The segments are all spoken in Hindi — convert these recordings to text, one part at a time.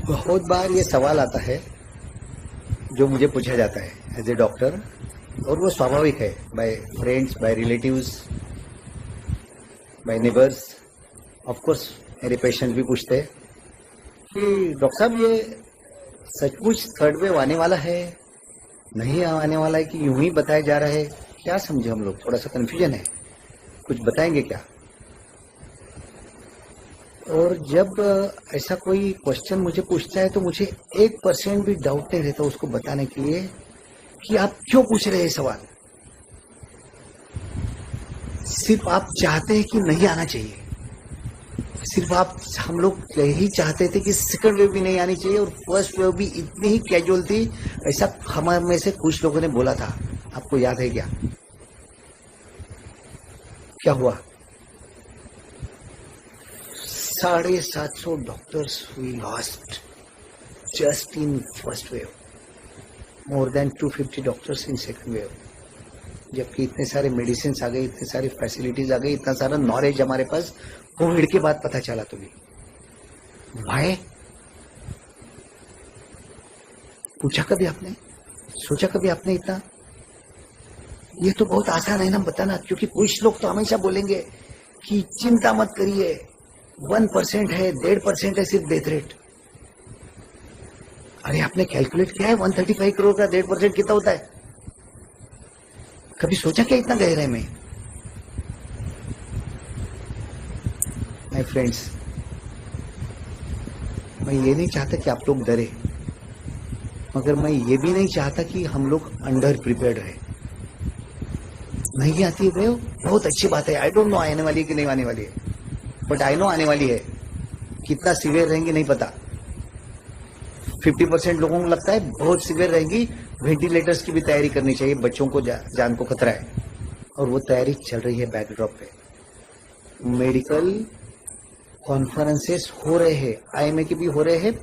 बहुत बार ये सवाल आता है जो मुझे पूछा जाता है एज ए डॉक्टर, और वो स्वाभाविक है, by friends, by relatives, by neighbours, of course मेरे पेशेंट भी पूछते हैं कि डॉक्टर साहब ये सचमुच थर्ड वेव आने वाला है, नहीं आने वाला है, कि यूं ही बताया जा रहा है, क्या समझे हम लोग, थोड़ा सा कन्फ्यूजन है, कुछ बताएंगे क्या। और जब ऐसा कोई क्वेश्चन मुझे पूछता है तो मुझे 1% भी डाउट नहीं रहता उसको बताने के लिए कि आप क्यों पूछ रहे हैं सवाल। सिर्फ आप चाहते हैं कि नहीं आना चाहिए, सिर्फ हम लोग यही चाहते थे कि सेकंड वेव भी नहीं आनी चाहिए और फर्स्ट वेव भी इतनी ही कैजुअल थी, ऐसा हमारे में से कुछ लोगों ने बोला था। आपको याद है क्या क्या हुआ? 750 doctors we lost just in first wave, more than 250 doctors in second wave. जबकि इतने सारे मेडिसिन आ गए, इतने सारी फैसिलिटीज आ गई, इतना सारा नॉलेज हमारे पास कोविड के बाद पता चला। तो भी भाई पूछा कभी आपने, सोचा कभी आपने इतना? ये तो बहुत आसान है ना बताना, क्योंकि कुछ लोग तो हमेशा बोलेंगे कि चिंता मत करिए, 1% है, 1.5% है सिर्फ डेथ रेट। अरे आपने कैलकुलेट किया है 135 करोड़ का 1.5% कितना होता है? कभी सोचा क्या इतना गहराई में? माय फ्रेंड्स, मैं ये नहीं चाहता कि आप लोग डरे, मगर मैं ये भी नहीं चाहता कि हम लोग अंडर प्रिपेयर्ड रहे। नहीं आती है वेव, बहुत अच्छी बात है, आई डोंट नो आने वाली है कि नहीं आने वाली है, बट आई नो आने वाली है। कितना सीवियर रहेंगी नहीं पता, 50% लोगों को लगता है बहुत सीवियर रहेंगी, वेंटिलेटर्स की भी तैयारी करनी चाहिए, बच्चों को जान को खतरा है, और वो तैयारी चल रही है बैकड्रॉप पे। मेडिकल कॉन्फ्रेंसेस हो रहे हैं, आईएमए के भी हो रहे हैं,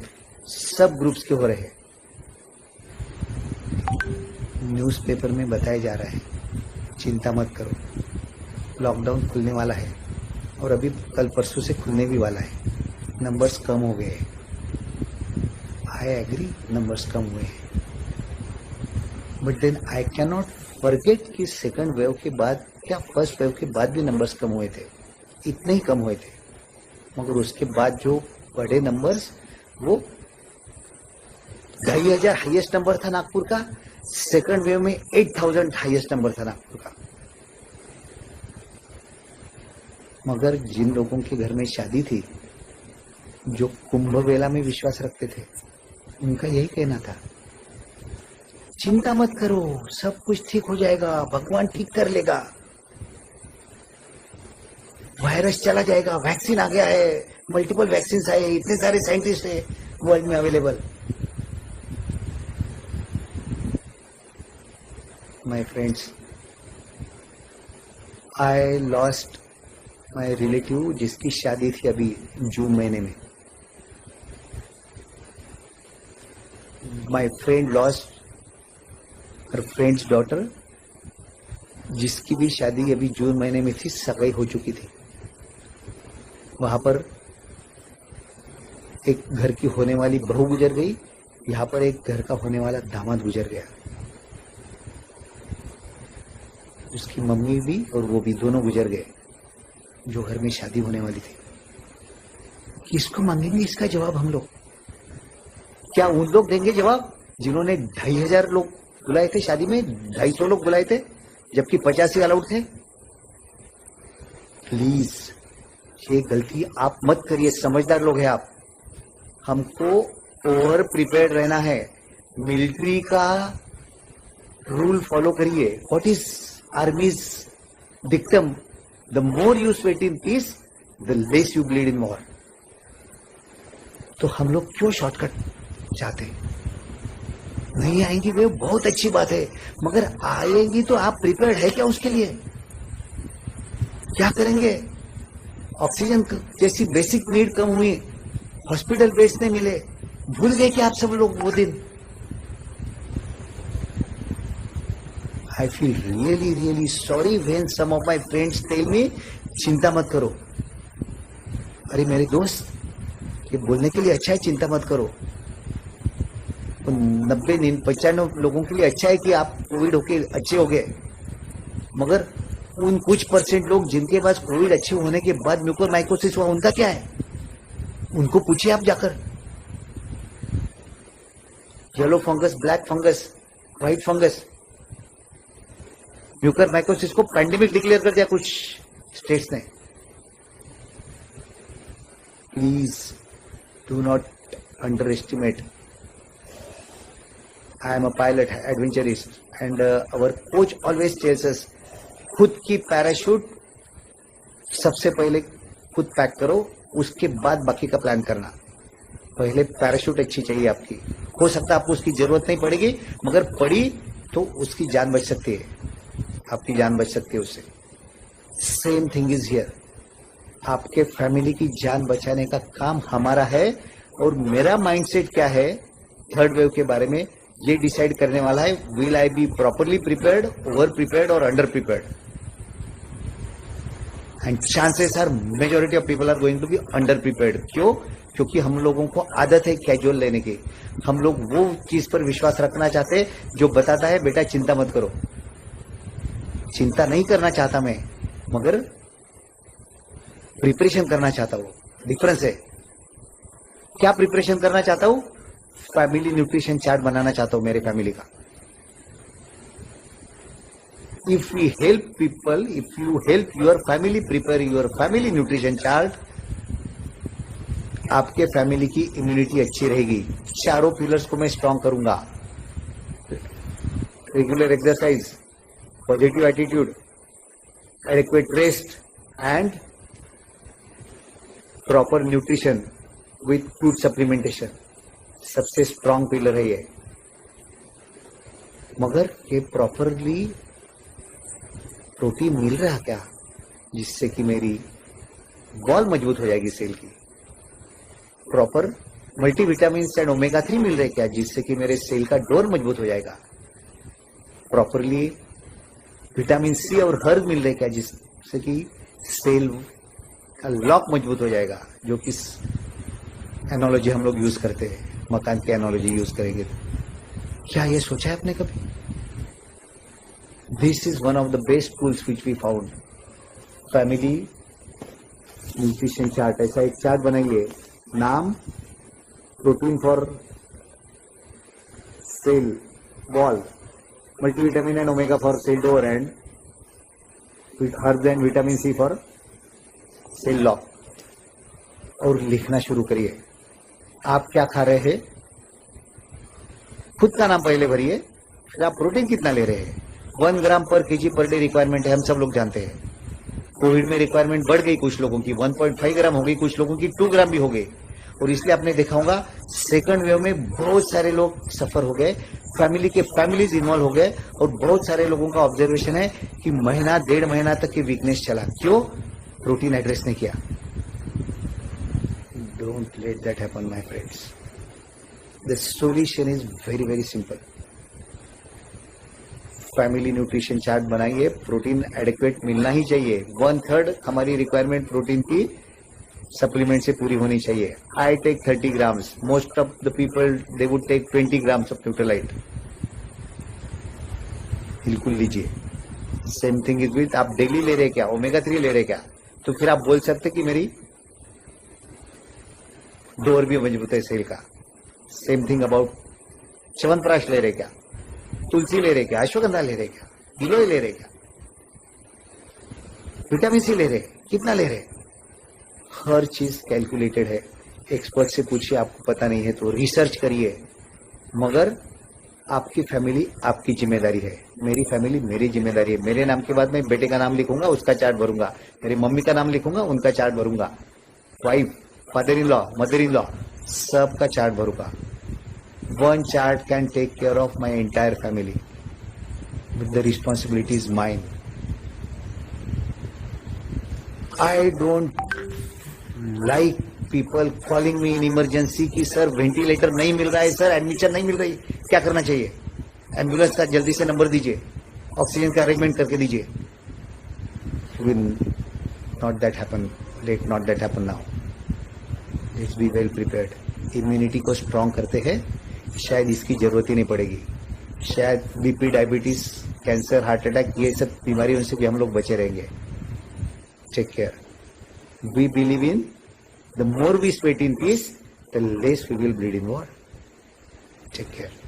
सब ग्रुप्स के हो रहे हैं, न्यूज़पेपर में बताया जा रहा है चिंता मत करो, लॉकडाउन खुलने वाला है, और अभी कल परसों से खुलने भी वाला है। नंबर्स कम हो गए, आई एग्री, नंबर्स कम हुए हैं, but then I can not forget कि सेकंड वेव के बाद, क्या फर्स्ट वेव के बाद भी नंबर्स कम हुए थे, इतने ही कम हुए थे, मगर उसके बाद जो बड़े नंबर्स, वो 2500 हाईएस्ट नंबर था नागपुर का, सेकंड वेव में 8000 हाईएस्ट नंबर था नागपुर का। मगर जिन लोगों के घर में शादी थी, जो कुंभ मेला में विश्वास रखते थे, उनका यही कहना था, चिंता मत करो, सब कुछ ठीक हो जाएगा, भगवान ठीक कर लेगा, वायरस चला जाएगा, वैक्सीन आ गया है, मल्टीपल वैक्सीन आए, इतने सारे साइंटिस्ट है वर्ल्ड में available. My friends, I lost my relative जिसकी शादी थी अभी जून महीने में। My friend lost her friends daughter, जिसकी भी शादी अभी जून महीने में थी, सगाई हो चुकी थी। वहां पर एक घर की होने वाली बहू गुजर गई, यहाँ पर एक घर का होने वाला दामाद गुजर गया, उसकी मम्मी भी और वो भी दोनों गुजर गए, जो घर में शादी होने वाली थी। किसको मांगेंगे इसका जवाब हम लोग? क्या उन लोग देंगे जवाब जिन्होंने 2500 लोग बुलाए थे शादी में, 250 लोग बुलाए थे, जबकि 85 अलाउड थे? प्लीज ये गलती आप मत करिए, समझदार लोग हैं आप। हमको ओवर प्रिपेयर्ड रहना है, मिलिट्री का रूल फॉलो करिए। What is आर्मीज dictum? The more you sweat in peace, the less you bleed in war. तो हम लोग क्यों शॉर्टकट चाहते हैं? नहीं आएंगी वे, बहुत अच्छी बात है, मगर आएंगी तो आप प्रिपेयर्ड है क्या उसके लिए? क्या करेंगे? ऑक्सीजन जैसी बेसिक नीड कम हुई, हॉस्पिटल बेड्स नहीं मिले, भूल गए कि आप सब लोग वो दिन? I feel really really sorry when some of my friends tell me चिंता मत करो। अरे मेरे दोस्त, ये बोलने के लिए अच्छा है चिंता मत करो, 90 95 लोगों के लिए अच्छा है कि आप कोविड होके अच्छे हो गए, मगर उन कुछ परसेंट लोग जिनके पास कोविड अच्छे होने के बाद म्यूकोरमाइकोसिस हुआ, उनका क्या है? उनको पूछिए आप जाकर। Yellow fungus, black fungus, white fungus, mucormycosis को पैंडेमिक डिक्लेयर कर दिया कुछ स्टेट्स ने। Please do not under estimate. I am a pilot, adventurist, and our coach always tells us, खुद की पैराशूट सबसे पहले खुद पैक करो, उसके बाद बाकी का प्लान करना। पहले पैराशूट अच्छी चाहिए आपकी। हो सकता है आपको उसकी जरूरत नहीं पड़ेगी, मगर पड़ी तो उसकी जान बच सकती है, आपकी जान बच सकती है उससे। Same thing is here. आपके फैमिली की जान बचाने का काम हमारा है, और मेरा माइंडसेट क्या है थर्ड वेव के बारे में, ये डिसाइड करने वाला है। Will I be properly prepared, over prepared और under prepared? And chances are majority of people are going to be under prepared. क्यों? क्योंकि हम लोगों को आदत है कैजुअल लेने की। हम लोग वो चीज पर विश्वास रखना चाहते हैं जो बताता है बेटा चिंता मत करो। चिंता नहीं करना चाहता मैं, मगर प्रिपरेशन करना चाहता हूं। डिफरेंस है। क्या प्रिपरेशन करना चाहता हूं? फैमिली न्यूट्रिशन चार्ट बनाना चाहता हूं मेरे फैमिली का। If we help people, if you help your family prepare your family nutrition chart, आपके फैमिली की इम्यूनिटी अच्छी रहेगी। चारों पिलर्स को मैं स्ट्रॉन्ग करूंगा। Regular exercise, positive attitude, adequate rest and proper nutrition with food supplementation, सबसे स्ट्रॉन्ग पिलर है ये। मगर ये प्रॉपरली प्रोटीन मिल रहा क्या, जिससे कि मेरी वॉल मजबूत हो जाएगी सेल की? प्रॉपर मल्टीविटामिन एंड ओमेगा 3 मिल रहे क्या, जिससे कि मेरे सेल का डोर मजबूत हो जाएगा? प्रॉपरली विटामिन सी और हर्ब मिल रहे क्या, जिससे कि सेल का लॉक मजबूत हो जाएगा? जो कि एनोलॉजी हम लोग यूज करते हैं, मकान की एनोलॉजी यूज करेंगे। क्या ये सोचा है आपने कभी? This is one of the best tools which we found. Family nutrition chart, ऐसा एक चार्ट बनाइए। नाम protein for cell wall, multivitamin and omega for cell door, and herbs and vitamin C for cell lock. और लिखना शुरू करिए आप क्या खा रहे हैं। खुद का नाम पहले भरिए, फिर आप प्रोटीन कितना ले रहे हैं। 1 ग्राम पर केजी पर डे रिक्वायरमेंट है, हम सब लोग जानते हैं। कोविड में रिक्वायरमेंट बढ़ गई, कुछ लोगों की 1.5 ग्राम हो गई, कुछ लोगों की 2 ग्राम भी हो गई। और इसलिए आपने देखा होगा सेकंड वेव में बहुत सारे लोग सफर हो गए, फैमिली के फैमिलीज इन्वॉल्व हो गए, और बहुत सारे लोगों का ऑब्जर्वेशन है कि महीना 1.5 महीना तक की वीकनेस चला। क्यों? प्रोटीन एड्रेस नहीं किया। Don't let that happen my friends. The solution is very very simple. Family nutrition chart बनाइए। प्रोटीन एडिक्वेट मिलना ही चाहिए। 1/3 हमारी रिक्वायरमेंट प्रोटीन की सप्लीमेंट से पूरी होनी चाहिए। I take 30 grams, most of the people they would take 20 grams of Nutrilite. बिल्कुल लीजिए। सेम थिंग इज विथ, आप डेली ले रहे क्या, ओमेगा 3 ले रहे क्या, तो फिर आप बोल सकते कि मेरी डोर भी मजबूत है सेल का। सेम थिंग अबाउट च्यवनप्राश ले रहे क्या, तुलसी ले रहे क्या, अश्वगंधा ले रहे क्या, गिलोय ले रहे क्या, विटामिन सी ले रहे, कितना ले रहे? हर चीज कैलकुलेटेड है। एक्सपर्ट से पूछिए, आपको पता नहीं है तो रिसर्च करिए। मगर आपकी फैमिली आपकी जिम्मेदारी है, मेरी फैमिली मेरी जिम्मेदारी है। मेरे नाम के बाद मैं बेटे का नाम लिखूंगा, उसका चार्ट भरूंगा। मेरी मम्मी का नाम लिखूंगा, उनका चार्ट भरूंगा। Wife, father in law, mother in law, सबका चार्ट भरूंगा। One chart can take care of my entire family, but the responsibility is mine. I don't like people calling me in emergency कि सर वेंटिलेटर नहीं मिल रहा है, सर एडमिशन नहीं मिल रही, क्या करना चाहिए? एम्बुलेंस का जल्दी से नंबर दीजिए, ऑक्सीजन का अरेंजमेंट करके दीजिए। Will not that happen, let not that happen now. Let's be well prepared. Immunity को स्ट्रॉन्ग करते हैं, शायद इसकी जरूरत ही नहीं पड़ेगी, शायद BP, diabetes, cancer, heart attack, ये सब बीमारियों से भी हम लोग बचे रहेंगे. Take care. We believe in the more we sweat in peace, the less we will bleed in war. Take care.